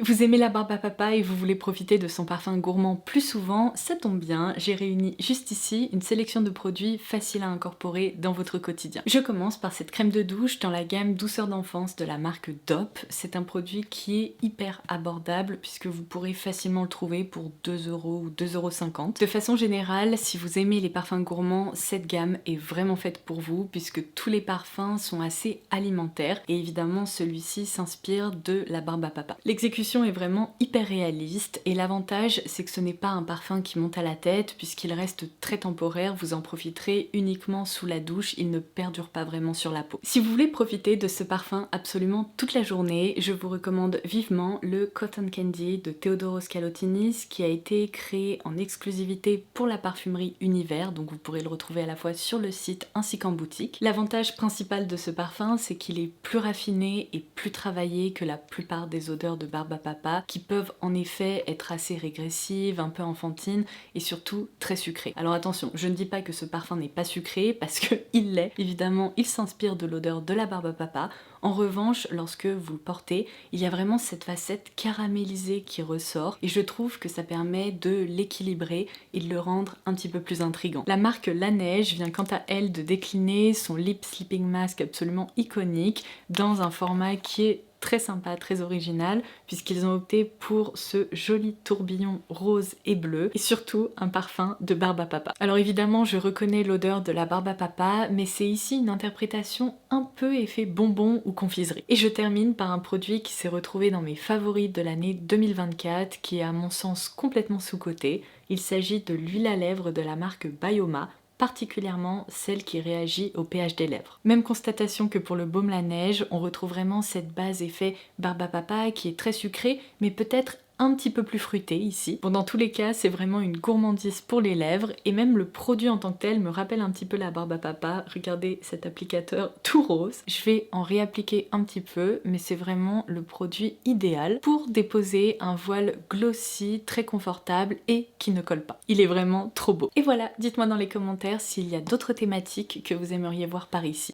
Vous aimez la barbe à papa et vous voulez profiter de son parfum gourmand plus souvent, ça tombe bien, j'ai réuni juste ici une sélection de produits faciles à incorporer dans votre quotidien. Je commence par cette crème de douche dans la gamme douceur d'enfance de la marque Dop. C'est un produit qui est hyper abordable puisque vous pourrez facilement le trouver pour 2 euros ou 2,50 €. De façon générale, si vous aimez les parfums gourmands, cette gamme est vraiment faite pour vous puisque tous les parfums sont assez alimentaires et évidemment celui-ci s'inspire de la barbe à papa. L'exécution est vraiment hyper réaliste et l'avantage c'est que ce n'est pas un parfum qui monte à la tête puisqu'il reste très temporaire, vous en profiterez uniquement sous la douche, il ne perdure pas vraiment sur la peau. Si vous voulez profiter de ce parfum absolument toute la journée, je vous recommande vivement le Cotton Candy de Theodoros Kalotinis qui a été créé en exclusivité pour la parfumerie Univers, donc vous pourrez le retrouver à la fois sur le site ainsi qu'en boutique. L'avantage principal de ce parfum c'est qu'il est plus raffiné et plus travaillé que la plupart des odeurs de barbe à papa qui peuvent en effet être assez régressives, un peu enfantines et surtout très sucrées. Alors attention, je ne dis pas que ce parfum n'est pas sucré parce que il l'est. Évidemment, il s'inspire de l'odeur de la barbe à papa. En revanche, lorsque vous le portez, il y a vraiment cette facette caramélisée qui ressort et je trouve que ça permet de l'équilibrer et de le rendre un petit peu plus intriguant. La marque La Neige vient quant à elle de décliner son Lip Sleeping Mask absolument iconique dans un format qui est très sympa, très original, puisqu'ils ont opté pour ce joli tourbillon rose et bleu, et surtout un parfum de barbe à papa. Alors évidemment, je reconnais l'odeur de la barbe à papa, mais c'est ici une interprétation un peu effet bonbon ou confiserie. Et je termine par un produit qui s'est retrouvé dans mes favoris de l'année 2024, qui est à mon sens complètement sous-coté. Il s'agit de l'huile à lèvres de la marque Bioma, particulièrement celle qui réagit au pH des lèvres. Même constatation que pour le baume La Neige, on retrouve vraiment cette base effet barbe à papa qui est très sucrée, mais peut-être un petit peu plus fruité ici. Bon, dans tous les cas, c'est vraiment une gourmandise pour les lèvres et même le produit en tant que tel me rappelle un petit peu la barbe à papa. Regardez cet applicateur tout rose. Je vais en réappliquer un petit peu, mais c'est vraiment le produit idéal pour déposer un voile glossy, très confortable et qui ne colle pas. Il est vraiment trop beau. Et voilà, dites-moi dans les commentaires s'il y a d'autres thématiques que vous aimeriez voir par ici.